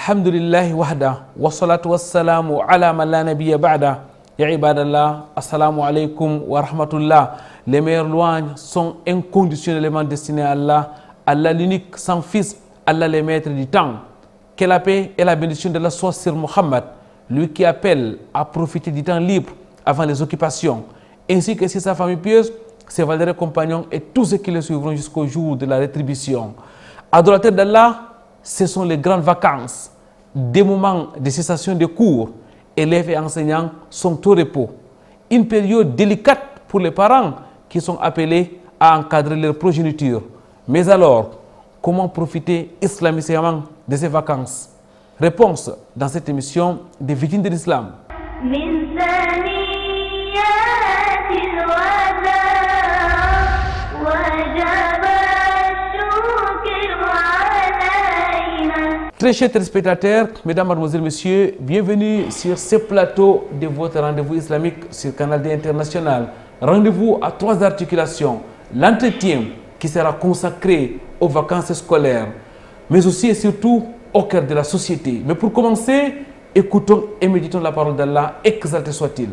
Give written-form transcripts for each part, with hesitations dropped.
Alhamdulillahi wahda, wassalatu wassalamu ala man la nabiyya ba'da. Ya ibadallah, assalamu alaikum wa rahmatullah. Les meilleures louanges sont inconditionnellement destinées à Allah, Allah l'unique, sans fils, Allah le maître du temps. Que la paix et la bénédiction de la soient sur Muhammad, lui qui appelle à profiter du temps libre avant les occupations, ainsi que sur sa famille pieuse, ses valeureux compagnons et tous ceux qui le suivront jusqu'au jour de la rétribution. Adorateurs d'Allah, ce sont les grandes vacances, des moments de cessation de cours. Élèves et enseignants sont au repos. Une période délicate pour les parents qui sont appelés à encadrer leur progéniture. Mais alors, comment profiter islamiquement de ces vacances? Réponse dans cette émission des victimes de l'islam. Très chers téléspectateurs, mesdames, mademoiselles, messieurs, bienvenue sur ce plateau de votre rendez-vous islamique sur Canal D International. Rendez-vous à 3 articulations. L'entretien qui sera consacré aux vacances scolaires, mais aussi et surtout au cœur de la société. Mais pour commencer, écoutons et méditons la parole d'Allah, exalté soit-il.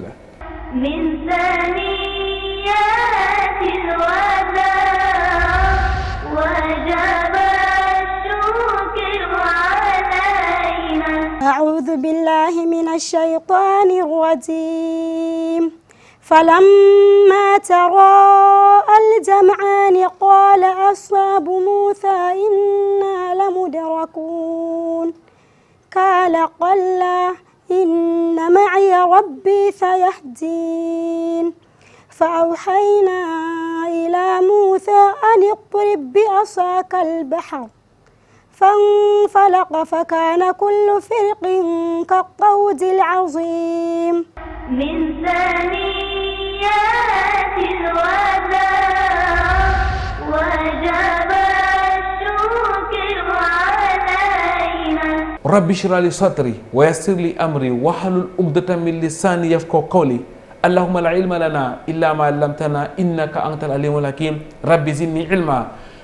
أعوذ بالله من الشيطان الرجيم فلما تراءى الجمعان قال أصحاب موسى إنا لمدركون قال كلا إن معي ربي سيهدين فأوحينا إلى موسى أن اضرب بعصاك البحر فانفلق فكان كل فرق كالطود العظيم من ثنيات الوداع وجب الشكر علينا رب اشرح لي صدري ويسر لي أمري واحلل عقدة من لساني يفقهوا قولي اللهم لا علم لنا إلا ما علمتنا إنك أنت العليم الحكيم رب زدني علما.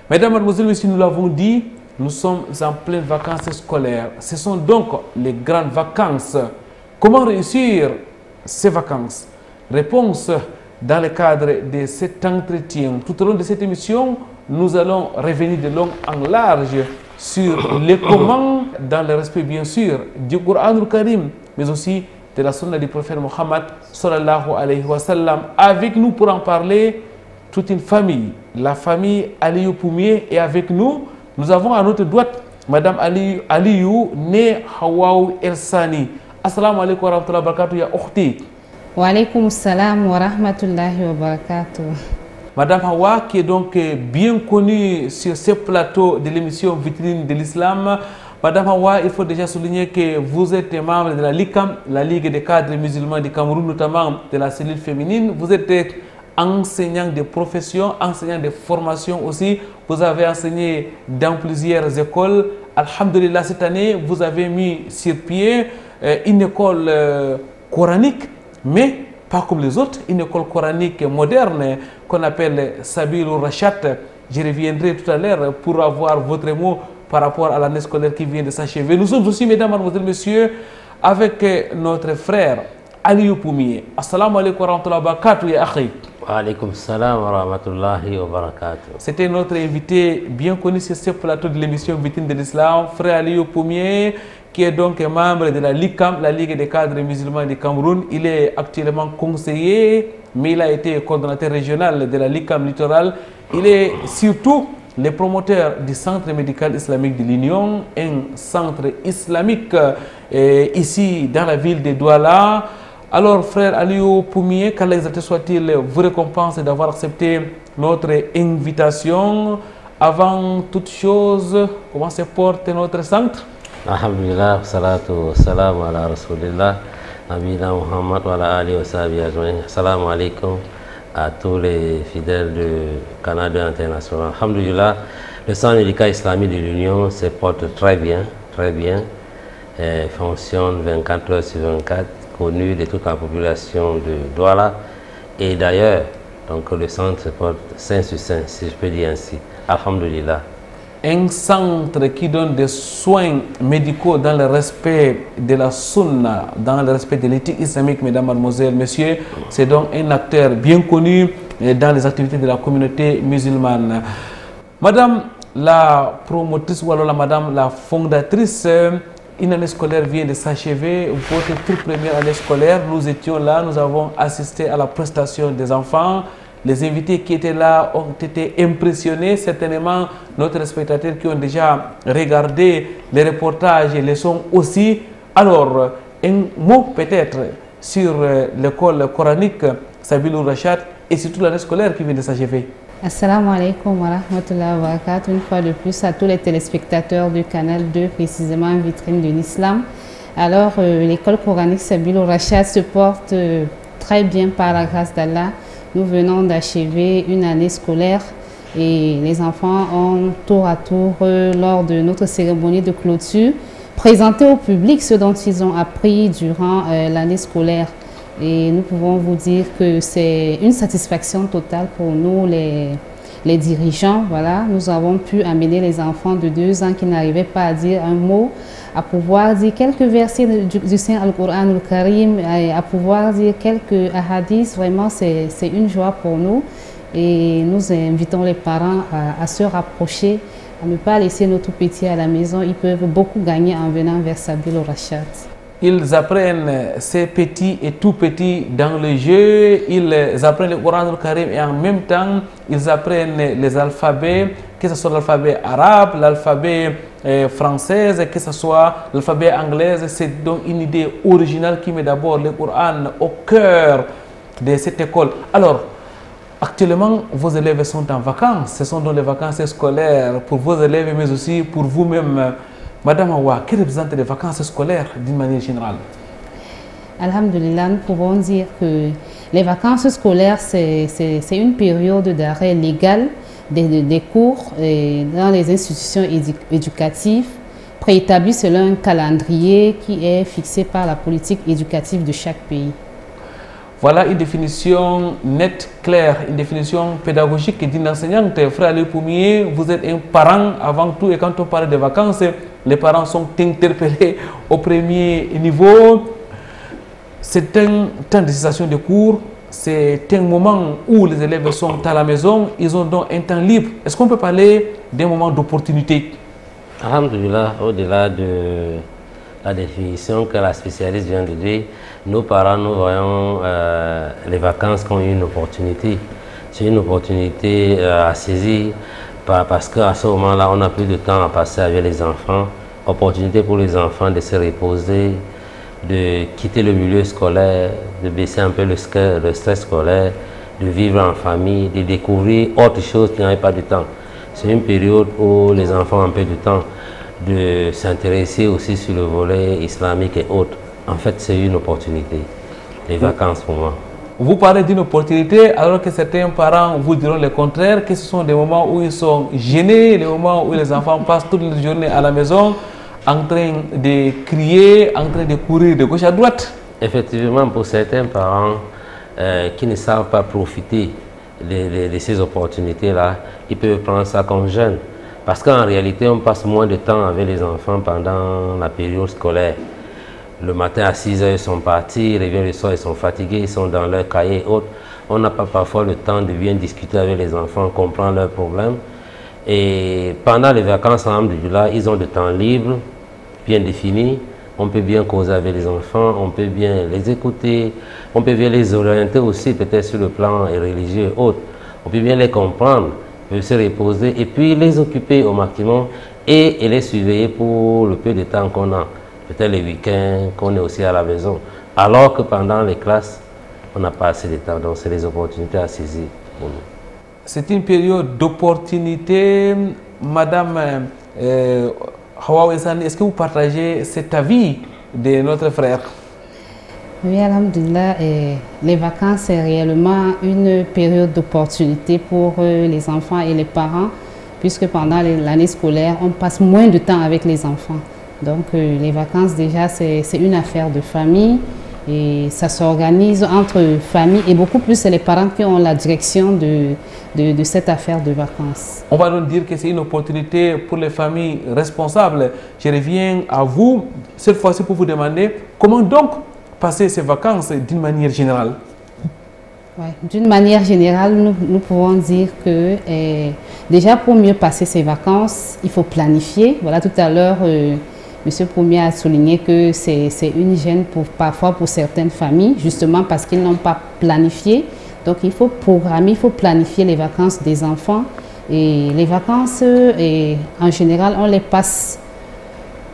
Mesdames, Mademoiselles, Messieurs, nous l'avons dit, nous sommes en pleine vacances scolaires. Ce sont donc les grandes vacances. Comment réussir ces vacances? Réponse dans le cadre de cet entretien. Tout au long de cette émission, nous allons revenir de long en large sur les comment, dans le respect bien sûr du Coran al-Karim, mais aussi de la sunna du prophète Mohammed sallallahu alayhi wa sallam. Avec nous pour en parler, toute une famille, la famille Aliou Poumier est avec nous. Nous avons à notre droite Madame Aliou née Hawaou El Sani. Assalamu alaikum wa rahmatullahi wa barakatuh ya ukhti. Wa alaikum salam wa rahmatullahi wa barakatuh. Madame Hawa qui est donc bien connue sur ce plateau de l'émission Vitrine de l'Islam. Madame Hawa, il faut déjà souligner que vous êtes membre de la LICAM, la Ligue des cadres musulmans du Cameroun, notamment de la cellule féminine. Vous êtes enseignant de profession, enseignant de formation aussi. Vous avez enseigné dans plusieurs écoles. Alhamdulillah, cette année, vous avez mis sur pied une école coranique, mais pas comme les autres, une école coranique moderne qu'on appelle Sabilou Rachat. Je reviendrai tout à l'heure pour avoir votre mot par rapport à l'année scolaire qui vient de s'achever. Nous sommes aussi, mesdames, mademoiselles, messieurs, avec notre frère Aliou Poumier. Assalamu alaikum wa rahmatullahi wa barakatuh ya akhi. Wa alaikum salam wa rahmatullahi wa barakatuh. C'était notre invité bien connu sur ce plateau de l'émission Vitrine de l'Islam, frère Aliou Poumier, qui est donc membre de la LICAM, la Ligue des cadres musulmans du Cameroun. Il est actuellement conseiller, mais il a été coordonnateur régional de la LICAM littoral. Il est surtout le promoteur du Centre médical islamique de l'Union, un centre islamique ici dans la ville de Douala. Alors, frère Aliou Poumier, qu'Allah exalté soit-il, vous récompense d'avoir accepté notre invitation. Avant toute chose, comment se porte notre centre? Alhamdulillah, salatu wa salam ala rasulillah, Nabina Muhammad wa ala alihi wa sahbihi ajma'in. Assalamu alaikum à tous les fidèles du Canada International. Alhamdulillah, le centre médical islamique de l'Union se porte très bien, fonctionne 24 heures sur 24, connu de toute la population de Douala. Et d'ailleurs, donc le centre se porte 5 sur 5, si je peux dire ainsi. Alhamdulillah. un centre qui donne des soins médicaux dans le respect de la sunna, dans le respect de l'éthique islamique, mesdames, mademoiselles, messieurs. C'est donc un acteur bien connu dans les activités de la communauté musulmane. Madame la promotrice, ou alors madame la fondatrice, une année scolaire vient de s'achever, votre toute première année scolaire. Nous étions là, nous avons assisté à la prestation des enfants. Les invités qui étaient là ont été impressionnés, certainement notre spectateurs qui ont déjà regardé les reportages et les sons aussi. Alors, un mot peut-être sur l'école coranique Sabilou Rachad et surtout l'année scolaire qui vient de s'achever. Assalamu alaikum wa rahmatullahi wa barakatuh. Une fois de plus à tous les téléspectateurs du canal 2, précisément vitrine de l'islam. Alors, l'école coranique Sabilou Rachad se porte très bien par la grâce d'Allah. Nous venons d'achever une année scolaire et les enfants ont tour à tour, lors de notre cérémonie de clôture, présenté au public ce dont ils ont appris durant l'année scolaire. Et nous pouvons vous dire que c'est une satisfaction totale pour nous, les dirigeants. Voilà, nous avons pu amener les enfants de 2 ans qui n'arrivaient pas à dire un mot, à pouvoir dire quelques versets du Saint Al-Qur'an Al-Karim, à pouvoir dire quelques hadiths. Vraiment, c'est une joie pour nous. Et nous invitons les parents à se rapprocher, à ne pas laisser nos tout petits à la maison. Ils peuvent beaucoup gagner en venant vers Sabilou Rachad. Ils apprennent ces petits et tout petits dans le jeu, ils apprennent le Coran al-Karim et en même temps, ils apprennent les alphabets, que ce soit l'alphabet arabe, l'alphabet français, que ce soit l'alphabet anglais. C'est donc une idée originale qui met d'abord le Coran au cœur de cette école. Alors, actuellement, vos élèves sont en vacances. Ce sont donc les vacances scolaires pour vos élèves, mais aussi pour vous-même. Madame Awa, que représentent les vacances scolaires d'une manière générale? Alhamdulillah, nous pouvons dire que les vacances scolaires, c'est une période d'arrêt légal des cours dans les institutions éducatives, préétablies selon un calendrier qui est fixé par la politique éducative de chaque pays. Voilà une définition nette, claire, une définition pédagogique d'une enseignante. Frère Ali Poumier, vous êtes un parent avant tout, et quand on parle de vacances, les parents sont interpellés au premier niveau. C'est un temps de cessation de cours, c'est un moment où les élèves sont à la maison, ils ont donc un temps libre. Est-ce qu'on peut parler d'un moment d'opportunité? Alhamdulillah, au-delà de la définition que la spécialiste vient de dire, nos parents, nous voyons les vacances comme une opportunité. C'est une opportunité à saisir parce qu'à ce moment-là, on n'a plus de temps à passer avec les enfants. Opportunité pour les enfants de se reposer, de quitter le milieu scolaire, de baisser un peu le stress scolaire, de vivre en famille, de découvrir autre chose qui n'avait pas de temps. C'est une période où les enfants ont un peu de temps de s'intéresser aussi sur le volet islamique et autres. En fait, c'est une opportunité, les vacances pour moi. Vous parlez d'une opportunité alors que certains parents vous diront le contraire, que ce sont des moments où ils sont gênés, les moments où les enfants passent toute la journée à la maison en train de crier, en train de courir de gauche à droite. Effectivement, pour certains parents qui ne savent pas profiter de ces opportunités-là, ils peuvent prendre ça comme jeune. Parce qu'en réalité, on passe moins de temps avec les enfants pendant la période scolaire. Le matin à 6 h, ils sont partis, ils reviennent le soir, ils sont fatigués, ils sont dans leur cahier et autres. On n'a pas parfois le temps de bien discuter avec les enfants, comprendre leurs problèmes. Et pendant les vacances, alhamdoulilah, ils ont du temps libre, bien défini. On peut bien causer avec les enfants, on peut bien les écouter, on peut bien les orienter aussi peut-être sur le plan religieux et autres. On peut bien les comprendre, on peut se reposer et puis les occuper au maximum et les surveiller pour le peu de temps qu'on a. Peut-être les week-ends, qu'on est aussi à la maison. Alors que pendant les classes, on n'a pas assez de temps. Donc, c'est des opportunités à saisir pour nous. C'est une période d'opportunité. Madame Hawa Wessani, est-ce que vous partagez cet avis de notre frère? Oui, alhamdulillah, les vacances, c'est réellement une période d'opportunité pour les enfants et les parents, puisque pendant l'année scolaire, on passe moins de temps avec les enfants. Donc les vacances déjà c'est une affaire de famille Et ça s'organise entre familles et beaucoup plus c'est les parents qui ont la direction de cette affaire de vacances. On va donc dire que c'est une opportunité pour les familles responsables. Je reviens à vous cette fois-ci pour vous demander comment donc passer ces vacances d'une manière générale. Ouais, d'une manière générale, nous pouvons dire que déjà pour mieux passer ces vacances, il faut planifier. Voilà, tout à l'heure, Monsieur Premier a souligné que c'est une gêne parfois pour certaines familles, justement parce qu'ils n'ont pas planifié. Donc il faut programmer, il faut planifier les vacances des enfants. Et les vacances, en général, on les passe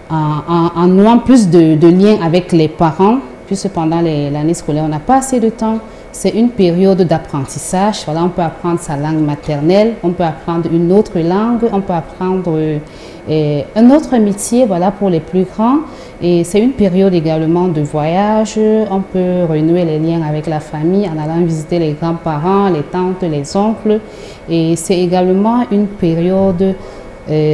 en nouant plus de liens avec les parents, puisque pendant l'année scolaire, on n'a pas assez de temps. C'est une période d'apprentissage. Voilà, on peut apprendre sa langue maternelle, on peut apprendre une autre langue, on peut apprendre un autre métier, voilà, pour les plus grands. Et c'est une période également de voyage. On peut renouer les liens avec la famille en allant visiter les grands-parents, les tantes, les oncles. Et c'est également une période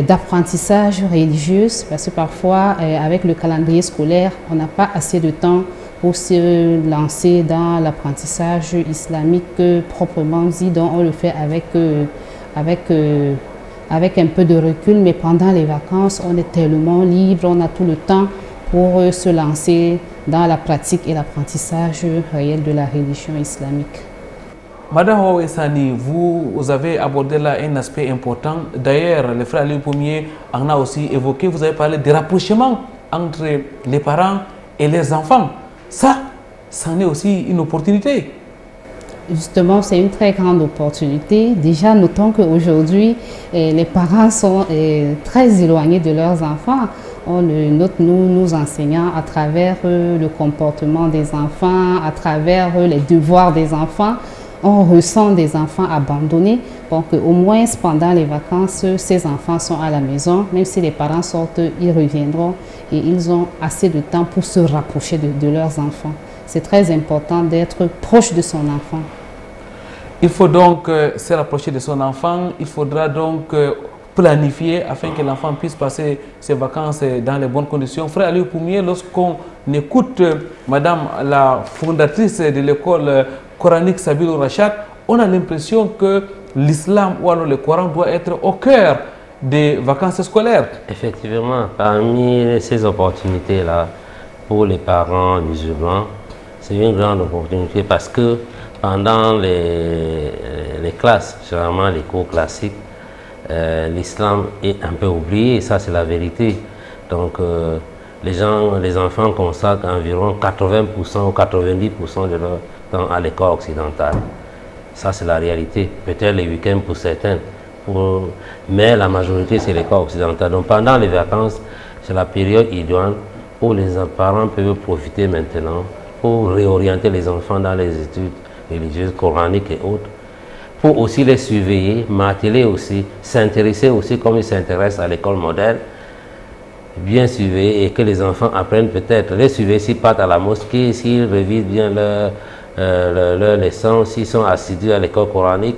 d'apprentissage religieux parce que parfois, avec le calendrier scolaire, on n'a pas assez de temps pour se lancer dans l'apprentissage islamique proprement dit, dont on le fait avec un peu de recul, mais pendant les vacances, on est tellement libre, on a tout le temps pour se lancer dans la pratique et l'apprentissage réel de la religion islamique. Madame Ouessani, vous avez abordé là un aspect important. D'ailleurs, le frère Aliou Poumier en a aussi évoqué, vous avez parlé des rapprochements entre les parents et les enfants. Ça en est aussi une opportunité. Justement, c'est une très grande opportunité. Déjà, notons qu'aujourd'hui, les parents sont très éloignés de leurs enfants. On le note, nous enseignants, à travers le comportement des enfants, à travers les devoirs des enfants. On ressent des enfants abandonnés. Donc, au moins, pendant les vacances, ces enfants sont à la maison. Même si les parents sortent, ils reviendront et ils ont assez de temps pour se rapprocher de leurs enfants. C'est très important d'être proche de son enfant. Il faut donc se rapprocher de son enfant. Il faudra donc planifier afin que l'enfant puisse passer ses vacances dans les bonnes conditions. Frère Aliou Poumier, lorsqu'on écoute Madame la fondatrice de l'école coranique Sabilou Rachad, on a l'impression que l'islam ou alors le Coran doit être au cœur des vacances scolaires. Effectivement, parmi ces opportunités-là, pour les parents musulmans, c'est une grande opportunité parce que pendant les classes, généralement les cours classiques, l'islam est un peu oublié, et ça c'est la vérité. Donc les enfants consacrent environ 80% ou 90% de leur temps à l'école occidentale. Ça c'est la réalité. Peut-être les week-ends pour certains, mais la majorité c'est l'école occidentale. Donc pendant les vacances, c'est la période idoine où les parents peuvent profiter maintenant pour réorienter les enfants dans les études religieuses, coraniques et autres, pour aussi les surveiller, marteler aussi, s'intéresser aussi comme ils s'intéressent à l'école moderne, bien surveiller et que les enfants apprennent peut-être, les surveiller s'ils partent à la mosquée, s'ils révisent bien leur leçon, s'ils sont assidus à l'école coranique,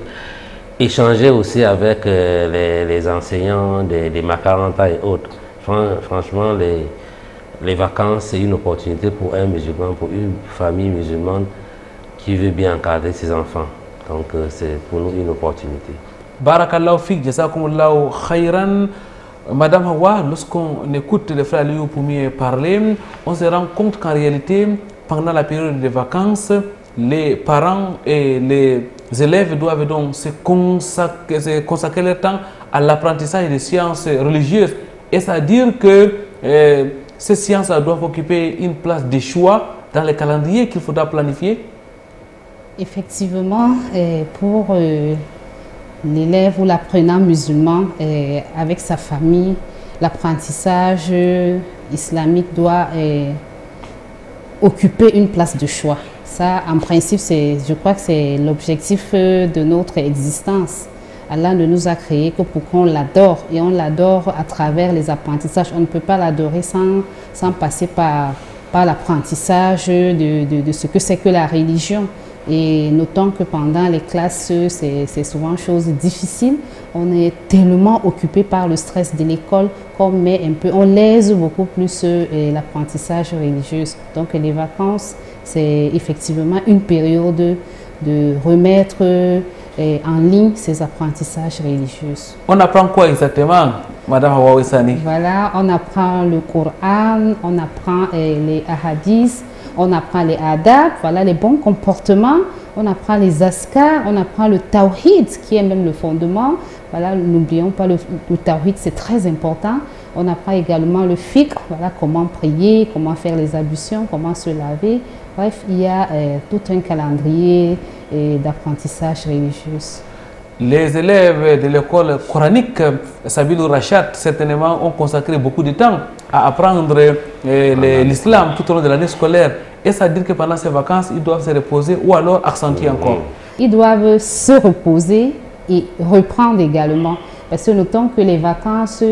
échanger aussi avec les enseignants des Macaranta et autres. Franchement, les vacances, c'est une opportunité pour un musulman, pour une famille musulmane qui veut bien encadrer ses enfants. Donc, c'est pour nous une opportunité. Barakallahu fik, jazakumullahu khayran. Madame Hawa, lorsqu'on écoute le frère Aliou Poumier parler, on se rend compte qu'en réalité, pendant la période des vacances, les parents et les élèves doivent donc se consacrer leur temps à l'apprentissage des sciences religieuses. Et c'est-à-dire que ces sciences doivent occuper une place de choix dans les calendriers qu'il faudra planifier. Effectivement, pour l'élève ou l'apprenant musulman, avec sa famille, l'apprentissage islamique doit occuper une place de choix. Ça, en principe, je crois que c'est l'objectif de notre existence. Allah ne nous a créés que pour qu'on l'adore, et on l'adore à travers les apprentissages. On ne peut pas l'adorer sans passer par l'apprentissage de ce que c'est que la religion. Et notons que pendant les classes, c'est souvent chose difficile. on est tellement occupé par le stress de l'école qu'on met un peu, on lèse beaucoup plus l'apprentissage religieux. Donc les vacances, c'est effectivement une période de remettre en ligne ces apprentissages religieux. On apprend quoi exactement, Madame Hawa Wissani? Voilà, on apprend le Coran, on apprend les hadiths, on apprend les adab, voilà, les bons comportements, on apprend les askars, on apprend le tawhid qui est même le fondement. Voilà, n'oublions pas le tawhid, c'est très important. On apprend également le fiqh, voilà, comment prier, comment faire les ablutions, comment se laver. Bref, il y a tout un calendrier d'apprentissage religieux. Les élèves de l'école coranique Sabilou Rachad, certainement, ont consacré beaucoup de temps à apprendre l'islam tout au long de l'année scolaire. Est-ce à dire que pendant ces vacances, ils doivent se reposer ou alors accentuer encore? Ils doivent se reposer et reprendre également. Parce que notons que les vacances,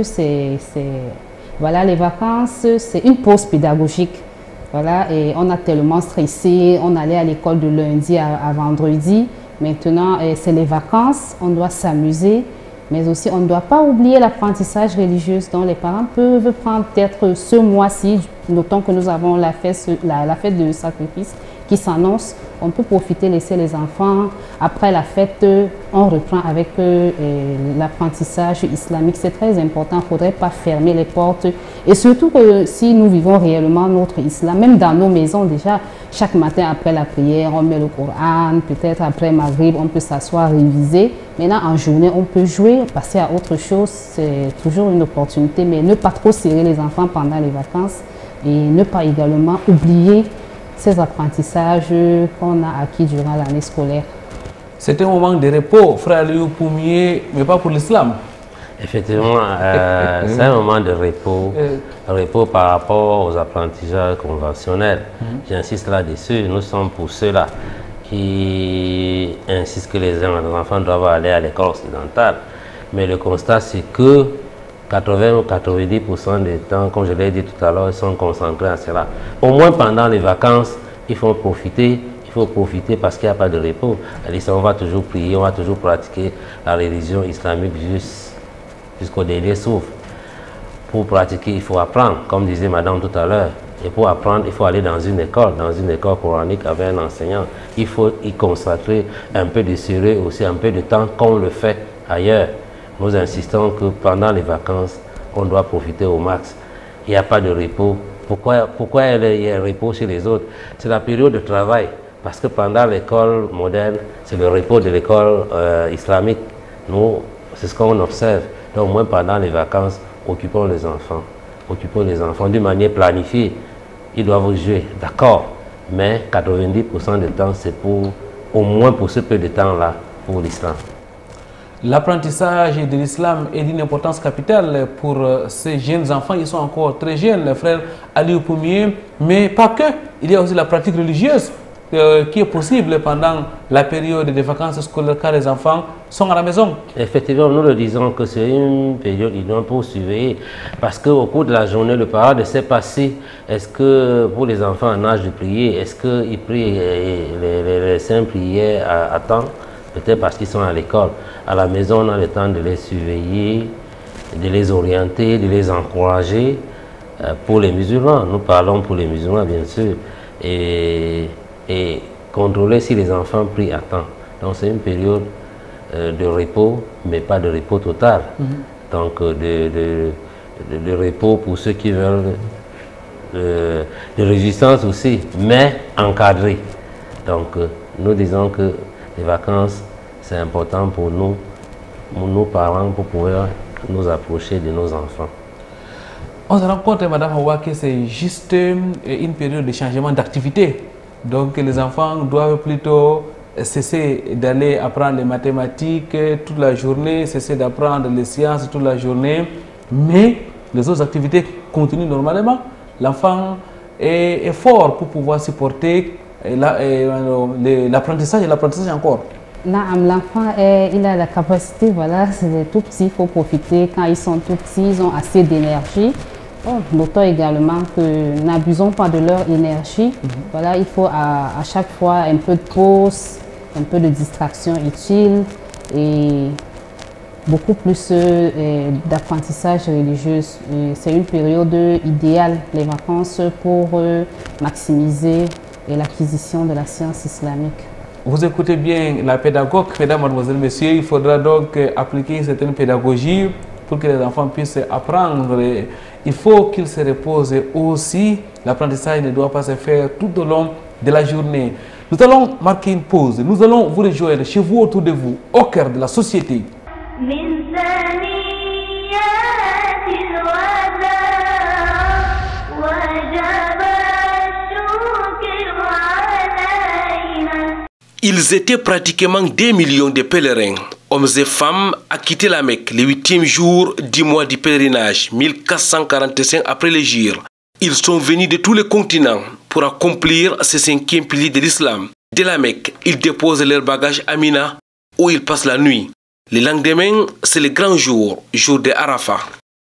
voilà, les vacances, c'est une pause pédagogique. Voilà, et on a tellement stressé, on allait à l'école de lundi à vendredi. Maintenant, c'est les vacances, on doit s'amuser, mais aussi on ne doit pas oublier l'apprentissage religieux. Donc les parents peuvent prendre peut-être ce mois-ci, notons que nous avons la fête de sacrifice qui s'annonce. On peut profiter, laisser les enfants. Après la fête, on reprend avec l'apprentissage islamique. C'est très important, il ne faudrait pas fermer les portes. Et surtout que si nous vivons réellement notre islam, même dans nos maisons déjà, chaque matin après la prière, on met le Coran, peut-être après Maghrib, on peut s'asseoir, réviser. Maintenant, en journée, on peut jouer, passer à autre chose. C'est toujours une opportunité, mais ne pas trop serrer les enfants pendant les vacances et ne pas également oublier ces apprentissages qu'on a acquis durant l'année scolaire. C'est un moment de repos, frère Aliou Poumié, mais pas pour l'islam. Effectivement, c'est un moment de repos par rapport aux apprentissages conventionnels. J'insiste là-dessus, nous sommes pour ceux-là qui insistent que les enfants doivent aller à l'école occidentale. Mais le constat, c'est que 80 ou 90% du temps, comme je l'ai dit tout à l'heure, ils sont concentrés à cela. Au moins pendant les vacances, il faut profiter parce qu'il n'y a pas de repos. On va toujours prier, on va toujours pratiquer la religion islamique jusqu'au dernier souffle. Pour pratiquer, il faut apprendre, comme disait madame tout à l'heure. Et pour apprendre, il faut aller dans une école coranique avec un enseignant. Il faut y consacrer un peu de sérieux aussi, un peu de temps qu'on le fait ailleurs. Nous insistons que pendant les vacances, on doit profiter au max. Il n'y a pas de repos. Pourquoi il y a un repos chez les autres? C'est la période de travail. Parce que pendant l'école moderne, c'est le repos de l'école islamique. Nous, c'est ce qu'on observe. Donc, au moins pendant les vacances, occupons les enfants. Occupons les enfants d'une manière planifiée. Ils doivent jouer, d'accord. Mais 90% du temps, c'est au moins pour ce peu de temps-là, pour l'islam. L'apprentissage de l'islam est d'une importance capitale pour ces jeunes enfants. Ils sont encore très jeunes, le frère Aliou Poumié. Mais pas que. Il y a aussi la pratique religieuse qui est possible pendant la période des vacances scolaires quand les enfants sont à la maison. Effectivement, nous le disons que c'est une période idéale pour surveiller. Parce qu'au cours de la journée, le parent ne sait pas si, est-ce que pour les enfants en âge de prier, est-ce qu'ils prient les saintes prières à temps? Peut-être parce qu'ils sont à l'école. À la maison, on a le temps de les surveiller, de les orienter, de les encourager. Pour les musulmans, nous parlons pour les musulmans bien sûr, et contrôler si les enfants prient à temps. Donc c'est une période de repos, mais pas de repos total. Donc de repos pour ceux qui veulent, de résistance aussi, mais encadré. Donc nous disons que les vacances, c'est important pour nous, nos parents, pour pouvoir nous approcher de nos enfants. On se rend compte, Madame Hawa, que c'est juste une période de changement d'activité. Donc les enfants doivent plutôt cesser d'aller apprendre les mathématiques toute la journée, cesser d'apprendre les sciences toute la journée, mais les autres activités continuent normalement. L'enfant est fort pour pouvoir supporter l'apprentissage et l'apprentissage encore. L'enfant, il a la capacité, voilà, c'est tout petit, il faut profiter. Quand ils sont tout petits, ils ont assez d'énergie. Notons également que n'abusons pas de leur énergie. Voilà, il faut à chaque fois un peu de pause, un peu de distraction utile et beaucoup plus d'apprentissage religieux. C'est une période idéale, les vacances, pour maximiser l'acquisition de la science islamique. Vous écoutez bien la pédagogue, mesdames, mademoiselles, messieurs, il faudra donc appliquer certaines pédagogies pour que les enfants puissent apprendre. Il faut qu'ils se reposent aussi. L'apprentissage ne doit pas se faire tout au long de la journée. Nous allons marquer une pause. Nous allons vous rejoindre chez vous, autour de vous, au cœur de la société. Ils étaient pratiquement 2 millions de pèlerins, hommes et femmes, à quitter la Mecque le 8e jour du mois du pèlerinage, 1445 après l'Hégire. Ils sont venus de tous les continents pour accomplir ce 5e pilier de l'islam. De la Mecque, ils déposent leurs bagages à Mina, où ils passent la nuit. Le lendemain, c'est le grand jour, jour de Arafat.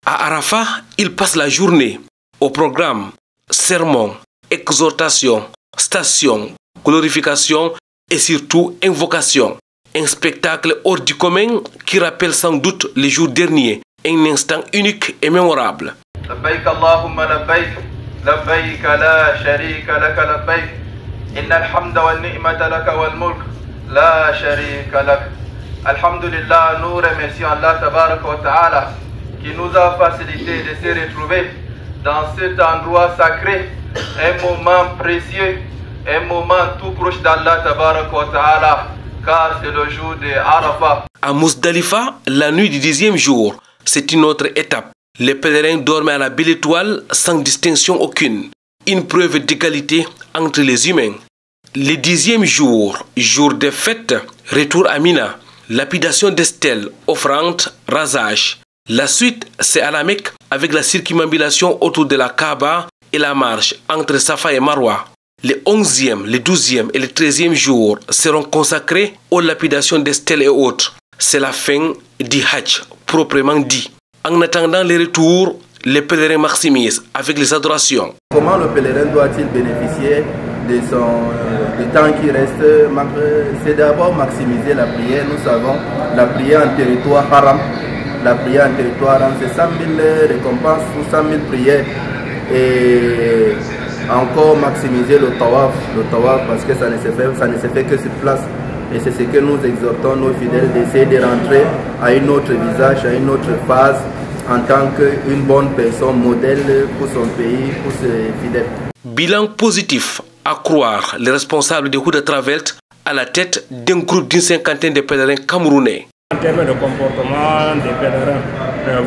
À Arafat, ils passent la journée. Au programme, sermon, exhortation, station, glorification et surtout invocation. Un spectacle hors du commun qui rappelle sans doute les jours derniers, un instant unique et mémorable. لبيك اللهم لبيك لبيك لا شريك لك لبيك إن الحمد والنعمة لك والملك لا شريك لك. Alhamdulillah, nous remercions Allah Tabarak wa Ta'ala qui nous a facilité de se retrouver dans cet endroit sacré, un moment précieux, un moment tout proche d'Allah Tabarak wa Ta'ala, car c'est le jour de Arafat. À Mousdalifa, la nuit du 10e jour, c'est une autre étape. Les pèlerins dorment à la belle étoile sans distinction aucune. Une preuve d'égalité entre les humains. Le 10e jour, jour de fête, retour à Mina. Lapidation des stèles, offrande, rasage. La suite, c'est à la Mecque avec la circumambulation autour de la Kaaba et la marche entre Safa et Marwa. Les 11e, les 12e et les 13e jours seront consacrés aux lapidations des stèles et autres. C'est la fin du Hajj, proprement dit. En attendant les retours, les pèlerins maximisent avec les adorations. Comment le pèlerin doit-il bénéficier de du temps qui reste? C'est d'abord maximiser la prière. Nous savons la prière en territoire haram. La prière en territoire haram, c'est 100 000 récompenses ou 100 000 prières. Et encore maximiser le tawaf parce que ça ne se fait que sur place. Et c'est ce que nous exhortons nos fidèles d'essayer de rentrer à un autre visage, à une autre phase, en tant qu'une bonne personne modèle pour son pays, pour ses fidèles. Bilan positif, à croire les responsables de Houda Travelt à la tête d'un groupe d'une 50aine de pèlerins camerounais. En termes de comportement des pèlerins,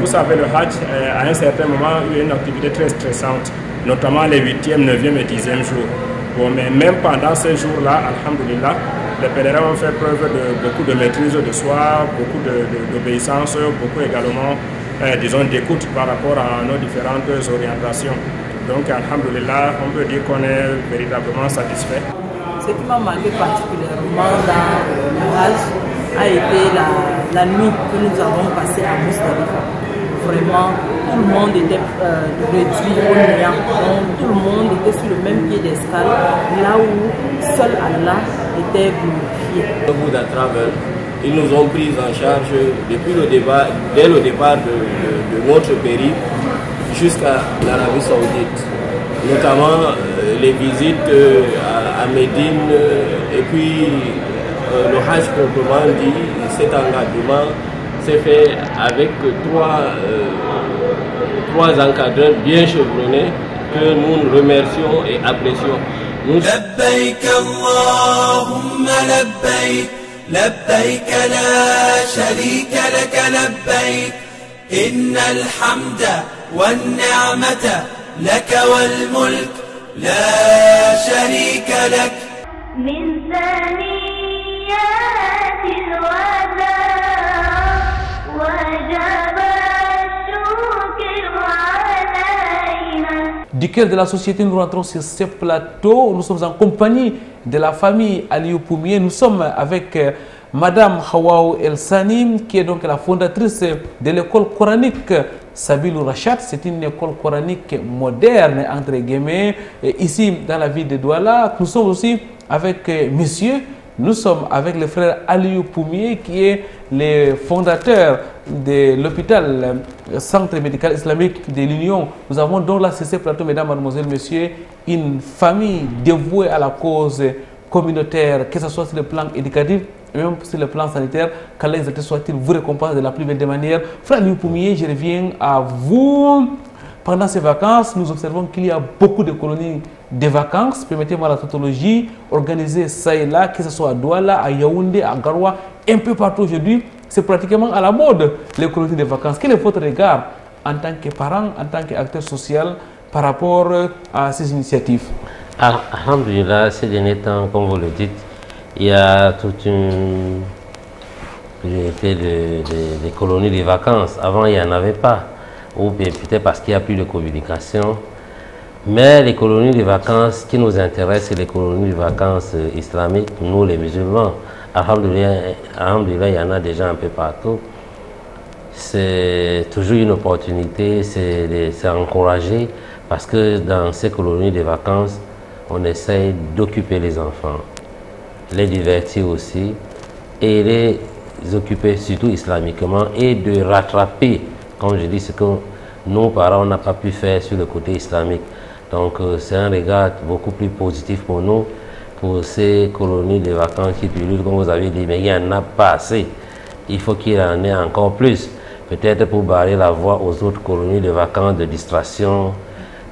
vous savez, le Hajj, à un certain moment, il y a une activité très stressante, notamment les 8e, 9e et 10e jours. Bon, mais même pendant ces jours-là, alhamdoulilah, les pèlerins ont fait preuve de beaucoup de maîtrise de soi, beaucoup d'obéissance, beaucoup également, disons, d'écoute par rapport à nos différentes orientations. Donc, alhamdoulilah, on peut dire qu'on est véritablement satisfait. Ce qui m'a marqué particulièrement dans le Hajj a été la nuit que nous avons passée à Mousdalifa. Vraiment, tout le monde était réduit au néant. Donc, tout le monde était sur le même pied d'escale, là où seul Allah était glorifié. Houda Travel, ils nous ont pris en charge depuis dès le départ de notre périple jusqu'à l'Arabie Saoudite, notamment les visites à Médine et puis le Hajj proprement dit. Cet engagement s'est fait avec trois encadreurs bien chevronnés que nous remercions et apprécions. لبيك اللهم لبيك لبيك لا شريك لك لبيك إن الحمد والنعمة لك والملك لا شريك لك. من ثنيات الوداع وجب الشكر علينا. Du cœur de la société, nous rentrons sur ce plateau. Nous sommes en compagnie de la famille Aliou Poumié. Nous sommes avec Madame Hawaou El Sanim, qui est donc la fondatrice de l'école coranique Sabilou Rachad. C'est une école coranique moderne, entre guillemets, ici dans la ville de Douala. Nous sommes aussi avec Monsieur Nous sommes avec le frère Aliou Poumier qui est le fondateur de l'hôpital Centre médical islamique de l'Union. Nous avons donc là sur ce plateau, mesdames, mademoiselles, messieurs, une famille dévouée à la cause communautaire, que ce soit sur le plan éducatif et même sur le plan sanitaire. Qu'Allah soit-il vous récompense de la plus belle des manières. Frère Aliou Poumier, je reviens à vous. Pendant ces vacances, nous observons qu'il y a beaucoup de colonies de vacances, permettez-moi la tautologie, organisées ça et là, que ce soit à Douala, à Yaoundé, à Garoua, un peu partout aujourd'hui. C'est pratiquement à la mode, les colonies de vacances. Quel est votre regard en tant que parent, en tant qu'acteur social, par rapport à ces initiatives? Alhamdulillah, ces derniers temps, comme vous le dites, il y a toute une pluralité de colonies de vacances. Avant, il n'y en avait pas. Ou bien peut-être parce qu'il n'y a plus de communication. Mais les colonies de vacances qui nous intéressent, c'est les colonies de vacances islamiques, nous les musulmans. Alhamdulillah, il y en a déjà un peu partout. C'est toujours une opportunité, c'est encouragé parce que dans ces colonies de vacances, on essaye d'occuper les enfants, les divertir aussi et les occuper surtout islamiquement et de rattraper, comme je dis, ce que nos parents n'ont pas pu faire sur le côté islamique. Donc c'est un regard beaucoup plus positif pour nous, pour ces colonies de vacances qui pullulent, comme vous avez dit, mais il n'y en a pas assez. Il faut qu'il y en ait encore plus, peut-être pour barrer la voie aux autres colonies de vacances, de distraction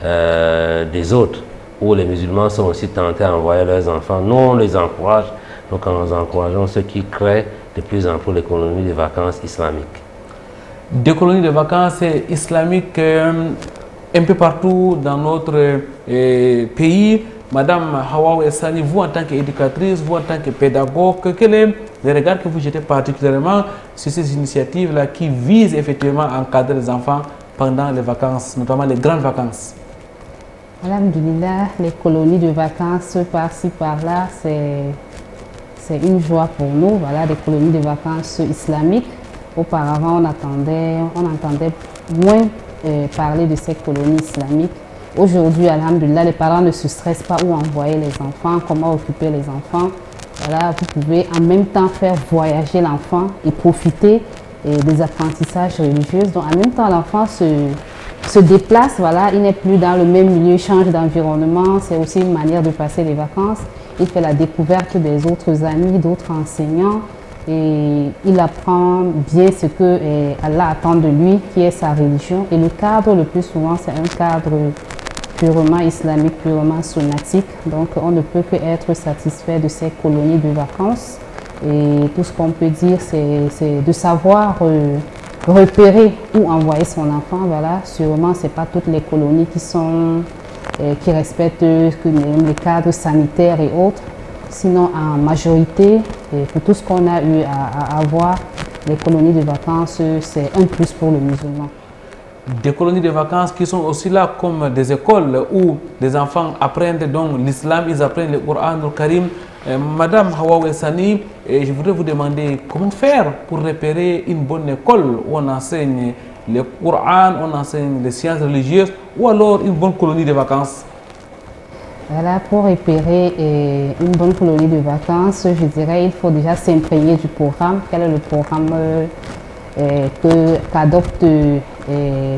des autres, où les musulmans sont aussi tentés à envoyer leurs enfants. Nous, on les encourage, donc nous encourageons ceux qui créent de plus en plus les colonies de vacances islamiques. Des colonies de vacances islamiques un peu partout dans notre pays. Madame Hawa Essani, vous en tant qu'éducatrice, vous en tant que pédagogue, quel est le regard que vous jetez particulièrement sur ces initiatives-là qui visent effectivement à encadrer les enfants pendant les vacances, notamment les grandes vacances? Alhamdulillah, les colonies de vacances par-ci par-là, c'est une joie pour nous. Voilà, des colonies de vacances islamiques. Auparavant, on entendait moins parler de ces colonies islamiques. Aujourd'hui, alhamdulillah, les parents ne se stressent pas où envoyer les enfants, comment occuper les enfants. Voilà, vous pouvez en même temps faire voyager l'enfant et profiter des apprentissages religieux. Donc en même temps, l'enfant se déplace, voilà, il n'est plus dans le même milieu, il change d'environnement. C'est aussi une manière de passer les vacances. Il fait la découverte des autres amis, d'autres enseignants. Et il apprend bien ce que Allah attend de lui, qui est sa religion. Et le cadre, le plus souvent, c'est un cadre purement islamique, purement sunnatique. Donc, on ne peut que être satisfait de ces colonies de vacances. Et tout ce qu'on peut dire, c'est de savoir repérer où envoyer son enfant. Voilà, sûrement, ce n'est pas toutes les colonies qui respectent les cadres sanitaires et autres. Sinon, en majorité, pour tout ce qu'on a eu à avoir, les colonies de vacances, c'est un plus pour le musulman. Des colonies de vacances qui sont aussi là comme des écoles où les enfants apprennent donc l'islam, ils apprennent le Coran, le Karim. Madame Hawa Essani, je voudrais vous demander comment faire pour repérer une bonne école où on enseigne le Coran, on enseigne les sciences religieuses ou alors une bonne colonie de vacances. Voilà, pour repérer une bonne colonie de vacances, je dirais qu'il faut déjà s'imprégner du programme. Quel est le programme qu'adoptent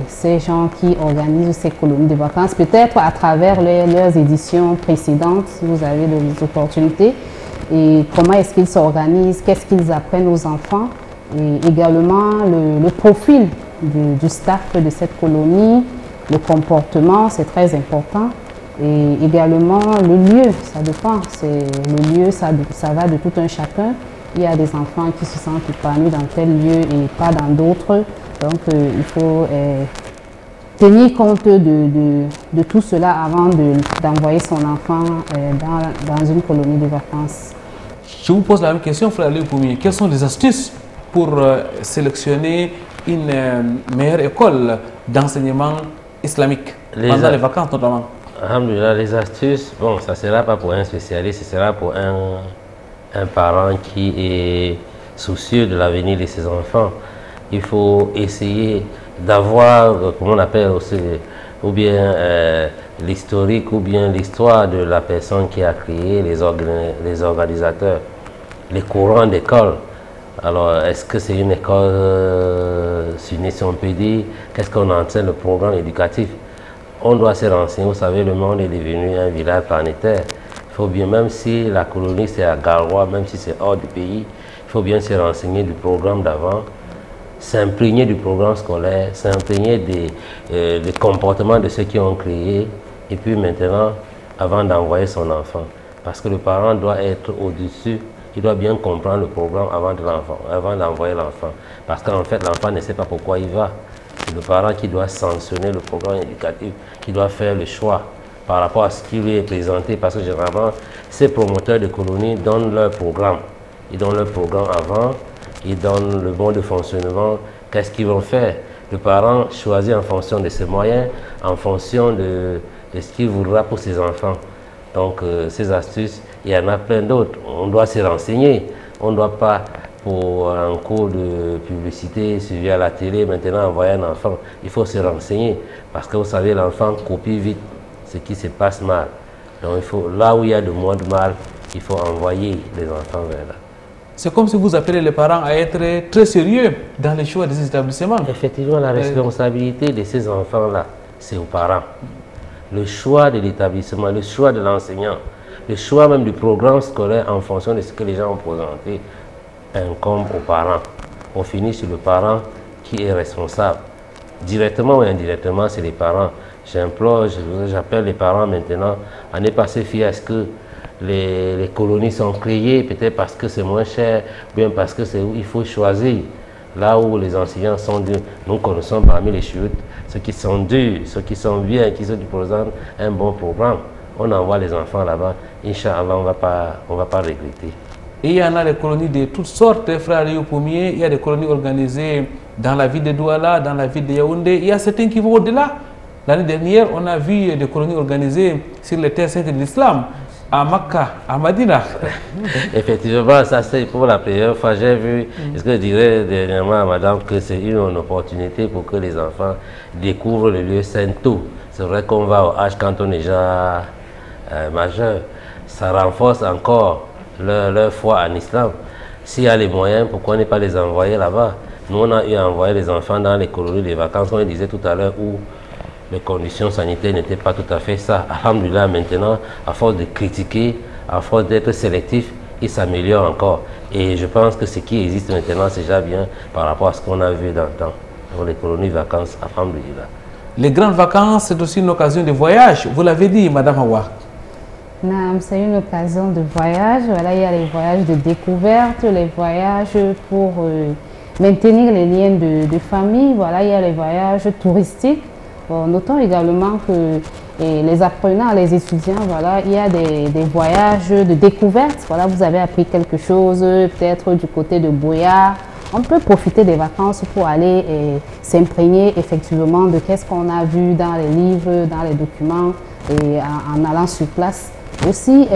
ces gens qui organisent ces colonies de vacances? Peut-être à travers leurs éditions précédentes, si vous avez des opportunités. Et comment est-ce qu'ils s'organisent? Qu'est-ce qu'ils apprennent aux enfants? Et également le profil du staff de cette colonie, le comportement, c'est très important. Et également le lieu, ça dépend, le lieu, ça va de tout un chacun. Il y a des enfants qui se sentent épanouis dans tel lieu et pas dans d'autres. Donc il faut tenir compte de tout cela avant d'envoyer son enfant dans une colonie de vacances. Je vous pose la même question, frère Aliou Poumier. Quelles sont les astuces pour sélectionner une meilleure école d'enseignement islamique pendant les vacances notamment? Alhamdulillah, les astuces, bon, ça ne sera pas pour un spécialiste, ce sera pour un parent qui est soucieux de l'avenir de ses enfants. Il faut essayer d'avoir, comment on appelle aussi, ou bien l'historique, ou bien l'histoire de la personne qui a créé les organisateurs. les courants d'école. Alors, est-ce que c'est une école sunnie, si on peut dire? Qu'est-ce qu'on enseigne, le programme éducatif? On doit se renseigner. Vous savez, le monde est devenu un village planétaire. Il faut bien, même si la colonie c'est à Garoua, même si c'est hors du pays, il faut bien se renseigner du programme d'avant, s'imprégner du programme scolaire, s'imprégner des comportements de ceux qui ont créé, et puis maintenant, avant d'envoyer son enfant. Parce que le parent doit être au-dessus, il doit bien comprendre le programme avant d'envoyer l'enfant. Parce qu'en fait, l'enfant ne sait pas pourquoi il va. C'est le parent qui doit sanctionner le programme éducatif, qui doit faire le choix par rapport à ce qui lui est présenté. Parce que généralement, ces promoteurs de colonies donnent leur programme. Ils donnent leur programme avant, ils donnent le mode de fonctionnement. Qu'est-ce qu'ils vont faire? Le parent choisit en fonction de ses moyens, en fonction de ce qu'il voudra pour ses enfants. Donc, ces astuces, il y en a plein d'autres. On doit se renseigner. On ne doit pas, pour un cours de publicité suivi à la télé, maintenant envoyer un enfant. Il faut se renseigner. Parce que vous savez, l'enfant copie vite ce qui se passe mal. Donc, il faut, là où il y a de moins de mal, il faut envoyer les enfants vers là. C'est comme si vous appelez les parents à être très sérieux dans les choix des établissements. Effectivement, la responsabilité de ces enfants-là, c'est aux parents. Le choix de l'établissement, le choix de l'enseignant, le choix même du programme scolaire en fonction de ce que les gens ont présenté incombe aux parents. On finit sur le parent qui est responsable. Directement ou indirectement, c'est les parents. J'implore, j'appelle les parents maintenant à ne pas se fier à ce que les colonies sont créées, peut-être parce que c'est moins cher, ou bien parce que il faut choisir. Là où les enseignants sont durs, nous connaissons parmi les chutes, ceux qui sont durs, ceux qui sont bien, qui présentent un bon programme. On envoie les enfants là-bas, Inch'Allah, on ne va pas regretter. Et il y en a des colonies de toutes sortes, frères Yopomier. Il y a des colonies organisées dans la ville de Douala, dans la ville de Yaoundé. Il y a certains qui vont au-delà. L'année dernière, on a vu des colonies organisées sur les terres saintes de l'islam, à Makkah, à Madina. Effectivement, ça c'est pour la première fois. J'ai vu, ce que je dirais dernièrement à madame, que c'est une opportunité pour que les enfants découvrent le lieu saint tôt. C'est vrai qu'on va au Hajj quand on est déjà majeur. Ça renforce encore leur foi en islam. S'il y a les moyens, pourquoi ne pas les envoyer là-bas? Nous, on a eu à envoyer les enfants dans les colonies de vacances, on disait tout à l'heure, où les conditions sanitaires n'étaient pas tout à fait ça. Alhamdulillah, maintenant, à force de critiquer, à force d'être sélectif, ils s'améliorent encore. Et je pense que ce qui existe maintenant, c'est déjà bien par rapport à ce qu'on a vu dans le temps. Pour les colonies de vacances, alhamdulillah. Les grandes vacances, c'est aussi une occasion de voyage. Vous l'avez dit, Madame Hawa. C'est une occasion de voyage. Voilà, il y a les voyages de découverte, les voyages pour maintenir les liens de famille. Voilà, il y a les voyages touristiques. Bon, notons également que les apprenants, les étudiants, voilà, il y a des voyages de découverte. Voilà, vous avez appris quelque chose, peut-être du côté de Boya. On peut profiter des vacances pour aller s'imprégner effectivement de qu'est-ce qu'on a vu dans les livres, dans les documents, et en allant sur place. Aussi,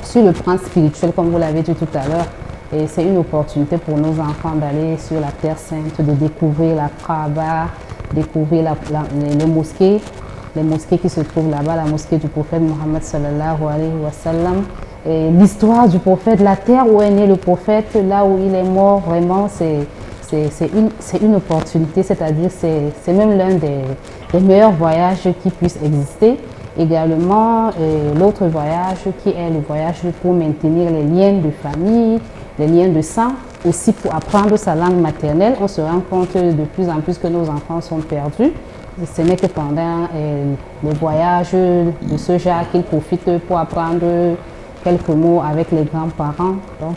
sur le plan spirituel, comme vous l'avez dit tout à l'heure, c'est une opportunité pour nos enfants d'aller sur la Terre Sainte, de découvrir la Kaaba, découvrir les mosquées qui se trouvent là-bas, la mosquée du prophète Mohammed sallallahu alayhi wa sallam. L'histoire du prophète, la terre où est né le prophète, là où il est mort, vraiment, c'est une opportunité, c'est-à-dire c'est même l'un des meilleurs voyages qui puissent exister. Également, l'autre voyage qui est le voyage pour maintenir les liens de famille, les liens de sang, aussi pour apprendre sa langue maternelle. On se rend compte de plus en plus que nos enfants sont perdus. Ce n'est que pendant les voyages de ce genre qu'ils profitent pour apprendre quelques mots avec les grands-parents. Donc,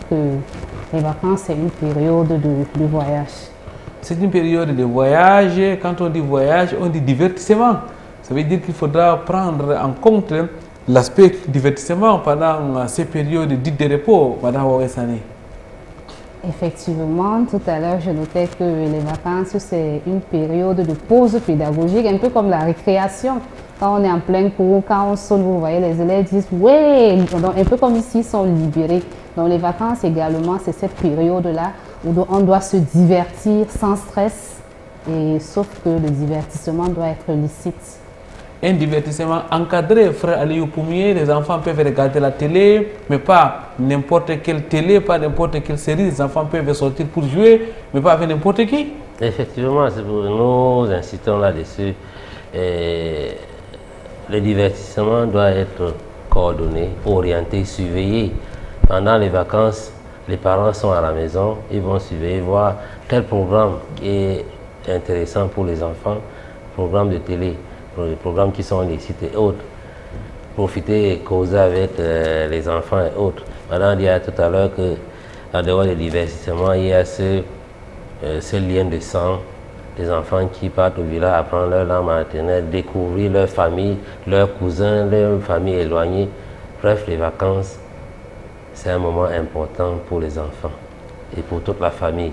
les vacances, c'est une période de voyage. C'est une période de voyage. Quand on dit voyage, on dit divertissement. Ça veut dire qu'il faudra prendre en compte l'aspect divertissement pendant ces périodes dites de repos, Madame Wawesani. Effectivement, tout à l'heure, je notais que les vacances, c'est une période de pause pédagogique, un peu comme la récréation. Quand on est en plein cours, quand on saute, vous voyez, les élèves disent « ouais !» Un peu comme ici, ils sont libérés. Donc les vacances également, c'est cette période-là où on doit se divertir sans stress, et sauf que le divertissement doit être licite. un divertissement encadré, frère Aliou Poumier. Les enfants peuvent regarder la télé, mais pas n'importe quelle télé, pas n'importe quelle série. Les enfants peuvent sortir pour jouer, mais pas avec n'importe qui. Effectivement, nous insistons là-dessus. Le divertissement doit être coordonné, orienté, surveillé. Pendant les vacances, les parents sont à la maison, ils vont surveiller, voir quel programme est intéressant pour les enfants, programme de télé, les programmes qui sont les sites et autres. Profiter et causer avec les enfants et autres. Madame dit tout à l'heure que, en dehors du divertissement, il y a ce lien de sang. Les enfants qui partent au village apprendre leur langue maternelle, découvrir leur famille, leurs cousins, leur famille éloignée. Bref, les vacances, c'est un moment important pour les enfants et pour toute la famille.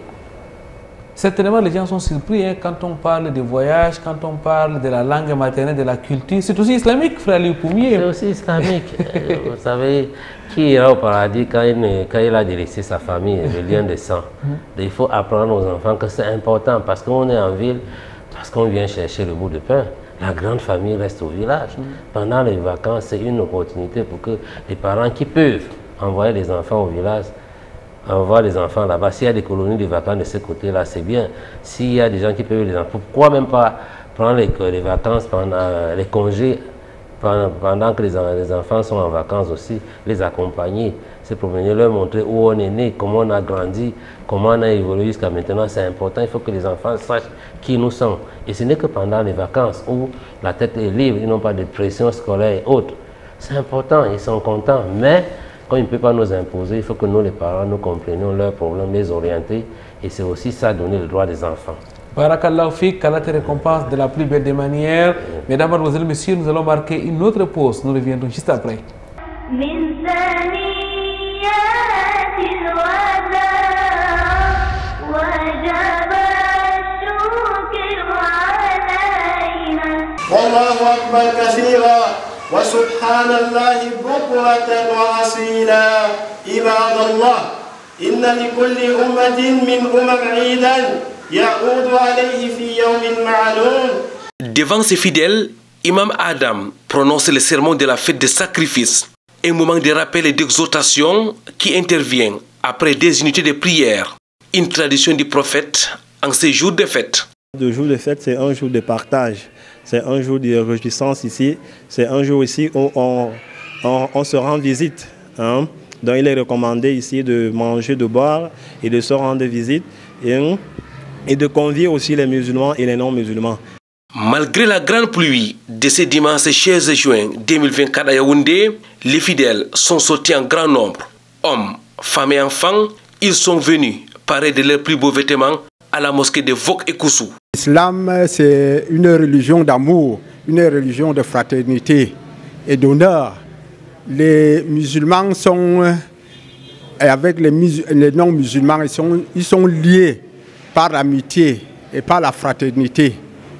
Certainement, les gens sont surpris quand on parle de voyage, quand on parle de la langue maternelle, de la culture. C'est aussi islamique, frère Aliou Poumier. C'est aussi islamique. Vous savez, qui ira au paradis quand il a délaissé sa famille, le lien de sang. Il faut apprendre aux enfants que c'est important parce qu'on est en ville, parce qu'on vient chercher le bout de pain. La grande famille reste au village. Pendant les vacances, c'est une opportunité pour que les parents qui peuvent envoyer les enfants au village, envoyer les enfants là-bas. S'il y a des colonies de vacances de ce côté-là, c'est bien. S'il y a des gens qui peuvent les enfants, pourquoi même pas prendre les vacances, pendant les congés, pendant que les enfants sont en vacances aussi, les accompagner, se promener, leur montrer où on est né, comment on a grandi, comment on a évolué jusqu'à maintenant. C'est important, il faut que les enfants sachent qui nous sommes. Et ce n'est que pendant les vacances où la tête est libre, ils n'ont pas de pression scolaire et autres. C'est important, ils sont contents, mais comme ils ne peuvent pas nous imposer, il faut que nous, les parents, nous comprenions leurs problèmes, les orienter. Et c'est aussi ça, donner le droit des enfants. Barakallahu fik, qu'Allah te récompense de la plus belle des manières. Mesdames, mademoiselles, messieurs, nous allons marquer une autre pause. Nous reviendrons juste après. والله أكبر كثيرا وسبحان الله بكرة وأصيلا عباد الله إن لكل أمة من عيدا يعود عليه في يوم معلوم. Devant ses fidèles, Imam Adam prononce le sermon de la fête de sacrifice, un moment de rappel et d'exhortation qui intervient après des unités de prière, une tradition du prophète en ces jours de fête. Le jour de fête, c'est un jour de partage. C'est un jour de réjouissance ici. C'est un jour ici où on se rend visite. Hein. Donc il est recommandé ici de manger, de boire et de se rendre visite et de convier aussi les musulmans et les non-musulmans. Malgré la grande pluie de ce dimanche 16 juin 2024 à Yaoundé, les fidèles sont sortis en grand nombre. Hommes, femmes et enfants, ils sont venus parés de leurs plus beaux vêtements à la mosquée de Vok et Koussou. L'islam, c'est une religion d'amour, une religion de fraternité et d'honneur. Les musulmans sont, avec les non-musulmans, ils sont liés par l'amitié et par la fraternité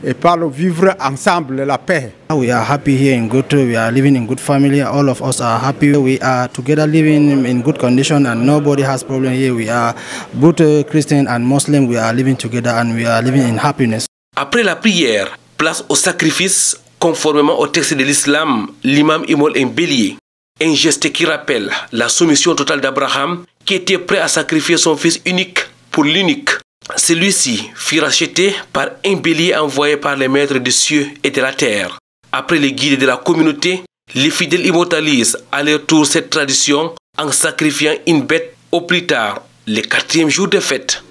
et par le vivre ensemble, la paix. We are happy here in Goto. We are living in good family. All of us are happy. We are together living in good condition and nobody has problem here. We are both Christian and Muslim. We are living together and we are living in happiness. Après la prière, place au sacrifice, conformément au texte de l'islam, l'imam immole un bélier. Un geste qui rappelle la soumission totale d'Abraham qui était prêt à sacrifier son fils unique pour l'unique. Celui-ci fut racheté par un bélier envoyé par les maîtres des cieux et de la terre. Après les guides de la communauté, les fidèles immortalisent à leur tour cette tradition en sacrifiant une bête au plus tard, le 4e jour de fête.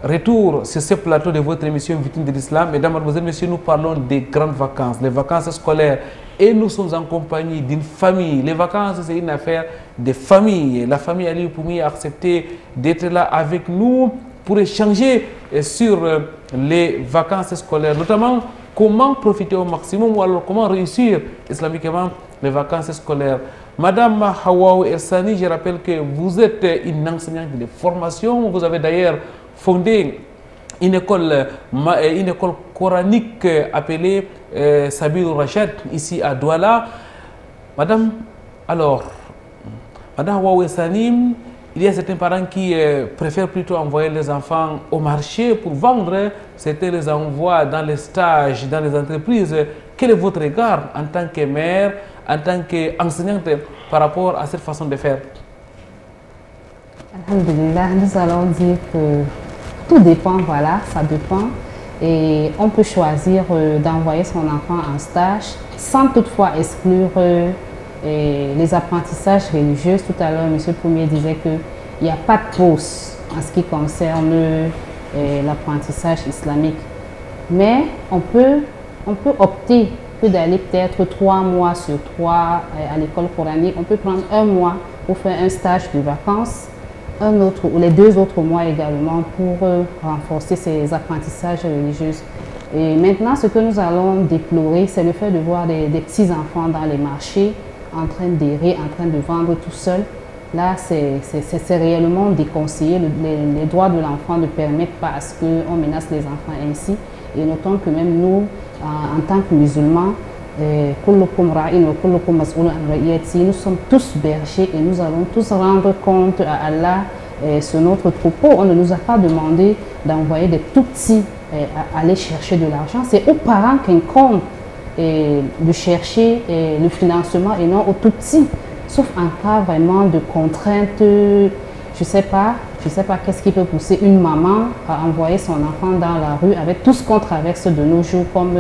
Retour sur ce plateau de votre émission Vitrine de l'Islam. Mesdames, mademoiselles, messieurs, nous parlons des grandes vacances, les vacances scolaires. Et nous sommes en compagnie d'une famille. Les vacances, c'est une affaire de famille. La famille Aliou Poumier a accepté d'être là avec nous pour échanger sur les vacances scolaires, notamment comment profiter au maximum ou alors comment réussir islamiquement les vacances scolaires. Madame Hawaou Elsani, je rappelle que vous êtes une enseignante de formation. Vous avez d'ailleurs fondé une école coranique appelée Sabil Rachad ici à Douala. Madame, alors, Il y a certains parents qui préfèrent plutôt envoyer les enfants au marché pour vendre. Certains les envoient dans les stages, dans les entreprises. Quel est votre regard en tant que mère, en tant qu'enseignante par rapport à cette façon de faire? Alhamdulillah, nous allons dire que tout dépend, voilà, ça dépend. Et on peut choisir d'envoyer son enfant en stage sans toutefois exclure les apprentissages religieux. Tout à l'heure, M. Premier disait qu'il n'y a pas de pause en ce qui concerne l'apprentissage islamique. Mais on peut opter que d'aller peut-être 3 mois sur 3 à l'école coranique. On peut prendre 1 mois pour faire un stage de vacances, un autre ou les 2 autres mois également pour renforcer ses apprentissages religieux. Et maintenant, ce que nous allons déplorer, c'est le fait de voir des petits-enfants dans les marchés en train d'errer, en train de vendre tout seul. Là, c'est réellement déconseillé. Les droits de l'enfant ne permettent pas à ce qu'on menace les enfants ainsi. Et notons que même nous, en tant que musulmans, nous sommes tous bergers et nous allons tous rendre compte à Allah sur notre troupeau. On ne nous a pas demandé d'envoyer des tout petits aller chercher de l'argent. C'est aux parents qu'incombe de chercher le financement et non aux tout petits. Sauf en cas vraiment de contraintes, je ne sais pas qu'est-ce qui peut pousser une maman à envoyer son enfant dans la rue avec tout ce qu'on traverse de nos jours comme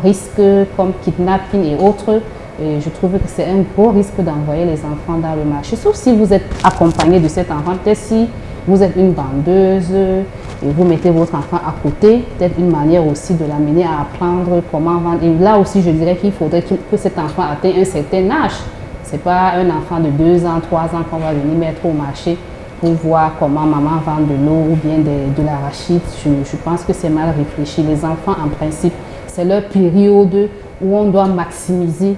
risque, comme kidnapping et autres. Et je trouve que c'est un gros risque d'envoyer les enfants dans le marché. Sauf si vous êtes accompagné de cet enfant, peut-être si vous êtes une vendeuse et vous mettez votre enfant à côté, peut-être une manière aussi de l'amener à apprendre comment vendre. Et là aussi, je dirais qu'il faudrait que cet enfant atteigne un certain âge. Ce n'est pas un enfant de 2 ans, 3 ans qu'on va venir mettre au marché pour voir comment maman vend de l'eau ou bien de l'arachide. Je pense que c'est mal réfléchi. Les enfants, en principe, c'est leur période où on doit maximiser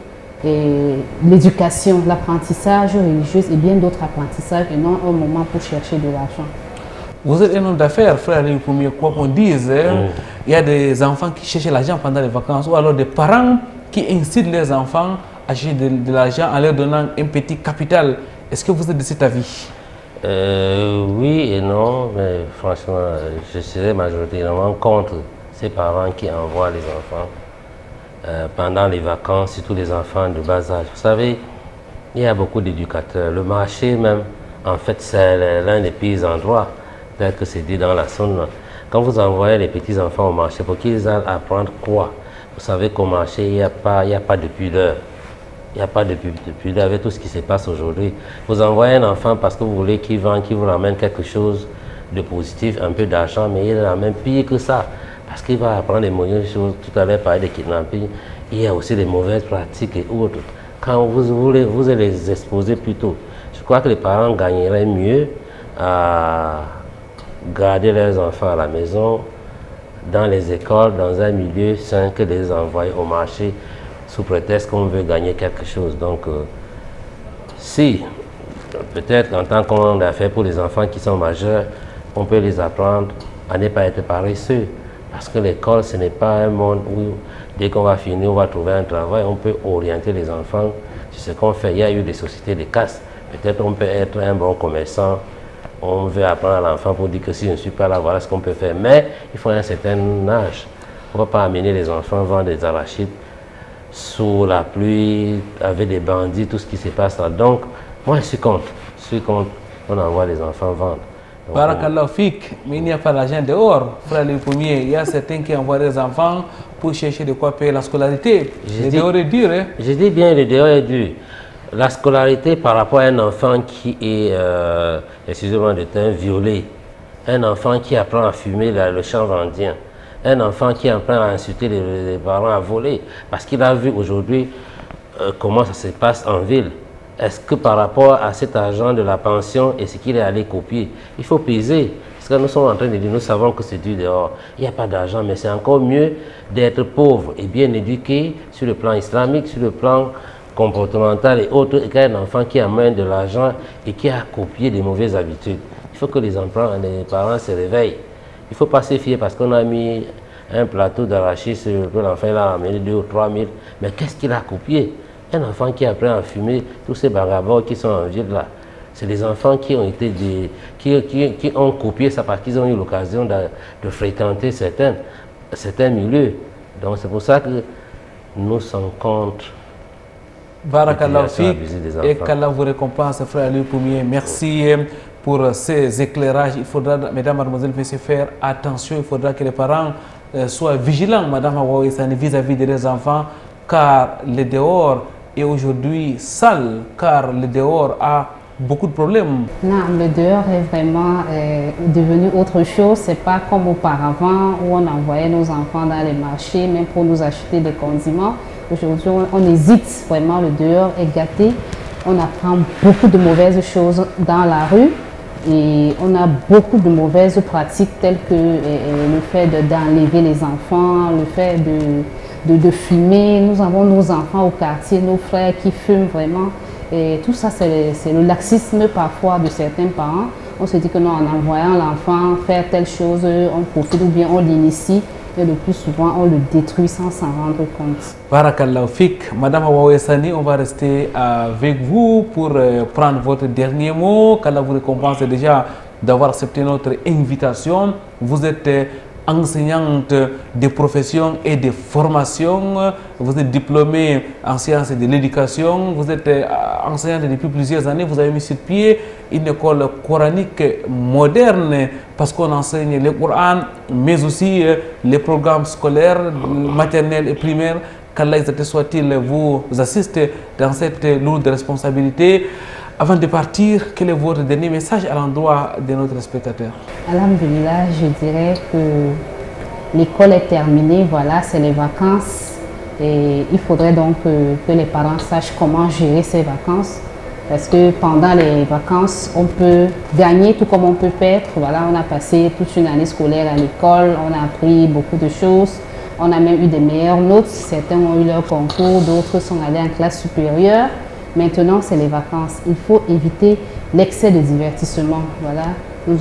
l'éducation, l'apprentissage religieux et bien d'autres apprentissages et non un moment pour chercher de l'argent. Vous êtes un homme d'affaires, frère, le premier, quoi qu'on dise. Il y a des enfants qui cherchent l'argent pendant les vacances ou alors des parents qui incitent les enfants à chercher de l'argent en leur donnant un petit capital. Est-ce que vous êtes de cet avis? Oui et non, mais franchement, je serais majoritairement contre ces parents qui envoient les enfants pendant les vacances, surtout les enfants de bas âge. Vous savez, il y a beaucoup d'éducateurs. Le marché même, en fait, c'est l'un des pires endroits. Peut-être que c'est dit dans la zone. Quand vous envoyez les petits-enfants au marché, pour qu'ils aillent apprendre quoi? Vous savez qu'au marché, il n'y a pas de pudeur. Il n'y a pas de pudeur avec tout ce qui se passe aujourd'hui. Vous envoyez un enfant parce que vous voulez qu'il vende, qu'il vous ramène quelque chose de positif, un peu d'argent, mais il ramène pire que ça. Parce qu'il va apprendre des mauvaises choses. Tout à l'heure, parler de kidnapping. Il y a aussi des mauvaises pratiques et autres. Quand vous les exposer plus tôt, je crois que les parents gagneraient mieux à garder leurs enfants à la maison, dans les écoles, dans un milieu sain, que les envoyer au marché sous prétexte qu'on veut gagner quelque chose. Donc, si, peut-être en tant qu'homme d'affaires pour les enfants qui sont majeurs, on peut les apprendre à ne pas être paresseux. Parce que l'école, ce n'est pas un monde où, dès qu'on va finir, on va trouver un travail. On peut orienter les enfants sur ce qu'on fait. Il y a eu des sociétés de casse. Peut-être on peut être un bon commerçant. On veut apprendre à l'enfant pour dire que si je ne suis pas là, voilà ce qu'on peut faire. Mais il faut un certain âge. On ne va pas amener les enfants vendre des arachides sous la pluie, avec des bandits, tout ce qui se passe là. Donc, moi, je suis contre. Je suis contre. On envoie les enfants vendre. Barakallah fik, mais il n'y a pas d'argent dehors. Frère le premier, il y a certains qui envoient des enfants pour chercher de quoi payer la scolarité. Le dehors est dur. Hein? Je dis bien, le dehors est dur. La scolarité par rapport à un enfant qui est, excusez-moi de terme, violé, un enfant qui apprend à fumer le chanvre indien, un enfant qui apprend à insulter les parents, à voler, parce qu'il a vu aujourd'hui comment ça se passe en ville. Est-ce que par rapport à cet argent de la pension et ce qu'il est allé copier, il faut peser? Parce que nous sommes en train de dire, nous savons que c'est dur dehors. Il n'y a pas d'argent, mais c'est encore mieux d'être pauvre et bien éduqué sur le plan islamique, sur le plan comportemental et autres, et qu'un enfant qui amène de l'argent et qui a copié des mauvaises habitudes. Il faut que les parents se réveillent. Il ne faut pas se fier parce qu'on a mis un plateau d'arachide sur l'enfant, il a amené 2 ou 3 000. Mais qu'est-ce qu'il a copié? Un enfant qui apprend à fumer, tous ces vagabonds qui sont en ville là, c'est des enfants qui ont été qui ont copié ça parce qu'ils ont eu l'occasion de fréquenter certains milieux. Donc c'est pour ça que nous sommes contre. Barakallahu Fik, et qu'Allah vous récompense, frère Ali Poumier. Merci pour ces éclairages. Il faudra, mesdames, mademoiselles, messieurs, faire attention. Il faudra que les parents soient vigilants, madame Hawa Essani, vis-à-vis des enfants, car le dehors est aujourd'hui sale, car le dehors a beaucoup de problèmes. Non, le dehors est vraiment devenu autre chose. C'est pas comme auparavant où on envoyait nos enfants dans les marchés, même pour nous acheter des condiments. Aujourd'hui, on hésite vraiment, le dehors est gâté. On apprend beaucoup de mauvaises choses dans la rue et on a beaucoup de mauvaises pratiques telles que le fait d'enlever les enfants, le fait de fumer. Nous avons nos enfants au quartier, nos frères qui fument vraiment. Et tout ça, c'est le laxisme parfois de certains parents. On se dit que non, en envoyant l'enfant faire telle chose, on profite ou bien on l'initie. Et le plus souvent, on le détruit sans s'en rendre compte. Barakallahu Fik. Madame Hawa Essani, on va rester avec vous pour prendre votre dernier mot. Qu'Allah vous récompense déjà d'avoir accepté notre invitation. Vous êtes enseignante des professions et des formations. Vous êtes diplômée en sciences et de l'éducation. Vous êtes enseignante depuis plusieurs années. Vous avez mis sur pied une école coranique moderne parce qu'on enseigne le Coran, mais aussi les programmes scolaires, maternels et primaires. Qu'Allah soit-il vous assiste dans cette lourde responsabilité. Avant de partir, quel est votre dernier message à l'endroit de notre spectateur? Alhamdulillah, je dirais que l'école est terminée, voilà, c'est les vacances. Et il faudrait donc que les parents sachent comment gérer ces vacances. Parce que pendant les vacances, on peut gagner tout comme on peut perdre. Voilà, on a passé toute une année scolaire à l'école, on a appris beaucoup de choses. On a même eu des meilleures notes. Certains ont eu leur concours, d'autres sont allés en classe supérieure. Maintenant, c'est les vacances. Il faut éviter l'excès de divertissement. Voilà.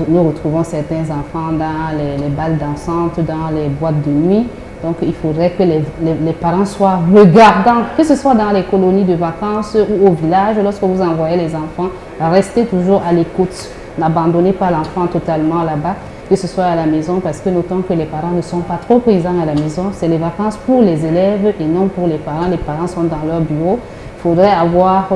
Nous retrouvons certains enfants dans les balles dansantes, dans les boîtes de nuit. Donc, il faudrait que les parents soient regardants, que ce soit dans les colonies de vacances ou au village. Lorsque vous envoyez les enfants, restez toujours à l'écoute. N'abandonnez pas l'enfant totalement là-bas, que ce soit à la maison, parce que notons que les parents ne sont pas trop présents à la maison. C'est les vacances pour les élèves et non pour les parents. Les parents sont dans leur bureau. Il faudrait avoir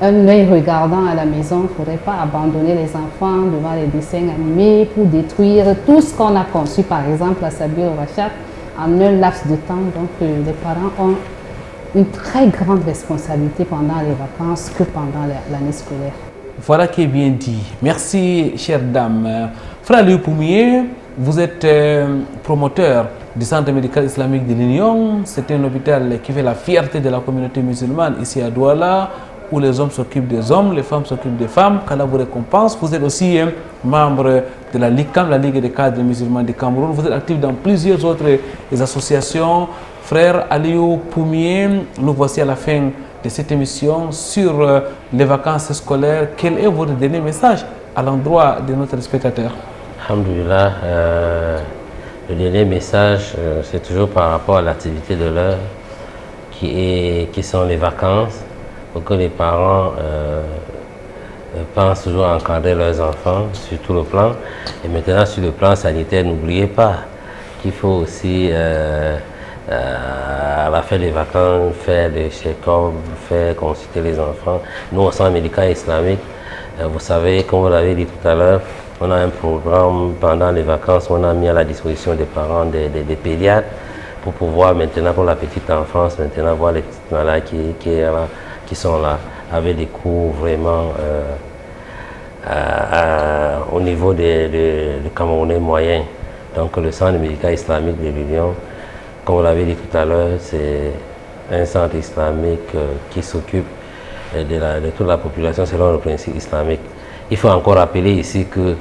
un œil regardant à la maison. Il ne faudrait pas abandonner les enfants devant les dessins animés pour détruire tout ce qu'on a conçu, par exemple, à Sabir Rachad, en un laps de temps. Donc, les parents ont une très grande responsabilité pendant les vacances que pendant l'année scolaire. Voilà qui est bien dit. Merci, chère dame. Frère Aliou Poumier, vous êtes promoteur du Centre médical islamique de l'Union. C'est un hôpital qui fait la fierté de la communauté musulmane ici à Douala, où les hommes s'occupent des hommes, les femmes s'occupent des femmes. Qu'Allah vous récompense. Vous êtes aussi membre de la LICAM, la Ligue des cadres musulmans du Cameroun. Vous êtes actif dans plusieurs autres associations. Frère Aliou Poumier, nous voici à la fin de cette émission sur les vacances scolaires. Quel est votre dernier message à l'endroit de notre spectateur? Alhamdulillah, le dernier message, c'est toujours par rapport à l'activité de l'heure qui sont les vacances, pour que les parents pensent toujours à encadrer leurs enfants sur tout le plan. Et maintenant, sur le plan sanitaire, n'oubliez pas qu'il faut aussi, à la fin des vacances, faire des check-ups, faire consulter les enfants. Nous, au centre médical islamique, vous savez, comme vous l'avez dit tout à l'heure, on a un programme pendant les vacances, on a mis à la disposition des parents des pédiatres pour pouvoir maintenant, pour la petite enfance, maintenant voir les petites malades qui sont là, avec des cours vraiment au niveau des Camerounais moyens. Donc le centre médical islamique de l'Union, comme vous l'avez dit tout à l'heure, c'est un centre islamique qui s'occupe de toute la population selon le principe islamique. Il faut encore rappeler ici que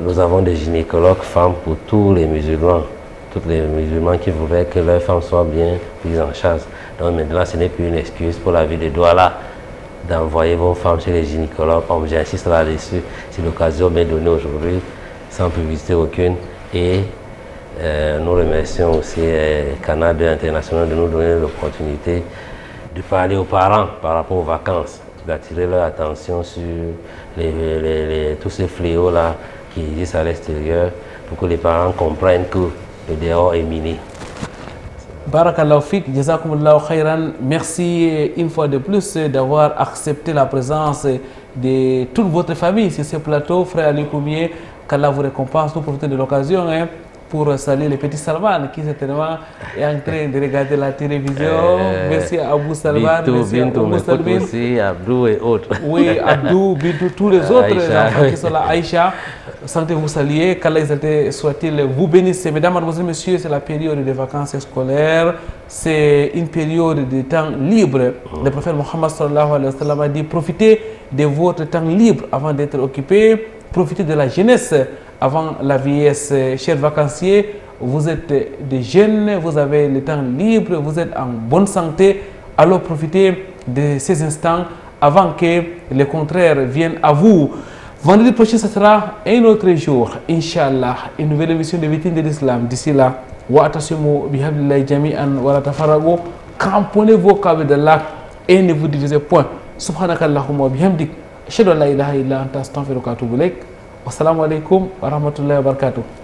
nous avons des gynécologues femmes pour tous les musulmans qui voudraient que leurs femmes soient bien prises en charge. Donc maintenant, ce n'est plus une excuse pour la ville de Douala d'envoyer vos femmes chez les gynécologues. J'insiste là-dessus, c'est l'occasion m'est donnée aujourd'hui, sans publicité aucune. Et nous remercions aussi Canal 2 International de nous donner l'opportunité de parler aux parents par rapport aux vacances, d'attirer leur attention sur tous ces fléaux-là qui existent à l'extérieur pour que les parents comprennent que le dehors est miné. Barakallahu fik, jazakumullahu khairan. Merci une fois de plus d'avoir accepté la présence de toute votre famille sur ce plateau. Frère Ali Koumié, qu'Allah vous récompense. Nous profitons de l'occasion pour saluer le petit Salman qui certainement est en train de regarder la télévision. Merci à Abou Salman, merci à Abou Salman aussi, Abdou et autres. Oui, Abdou, Bintou, tous les autres enfants qui sont là. Aïcha, sentez-vous saluer, qu'Allah soit-il vous bénisse. Mesdames, mademoiselles, messieurs, c'est la période des vacances scolaires. C'est une période de temps libre. Le prophète Mohammed sallallahu alayhi wa sallam a dit, profitez de votre temps libre avant d'être occupé. Profitez de la jeunesse avant la vieillesse. Chers vacanciers, vous êtes des jeunes, vous avez le temps libre, vous êtes en bonne santé. Alors profitez de ces instants avant que le contraire vienne à vous. Vendredi prochain, ce sera un autre jour. Inch'Allah, une nouvelle émission de Vitrine de l'Islam. D'ici là, wa'tasimu bihablillahi jami'an wa la tafarraqu. Cramponnez vos câbles de lac et ne vous divisez point. Subhanakallahumma wa bihamdik. Ashhadu an la ilaha illa anta astaghfiruka wa atubu ilaik. Wassalamu alaikum wa rahmatullahi wa barakatuh.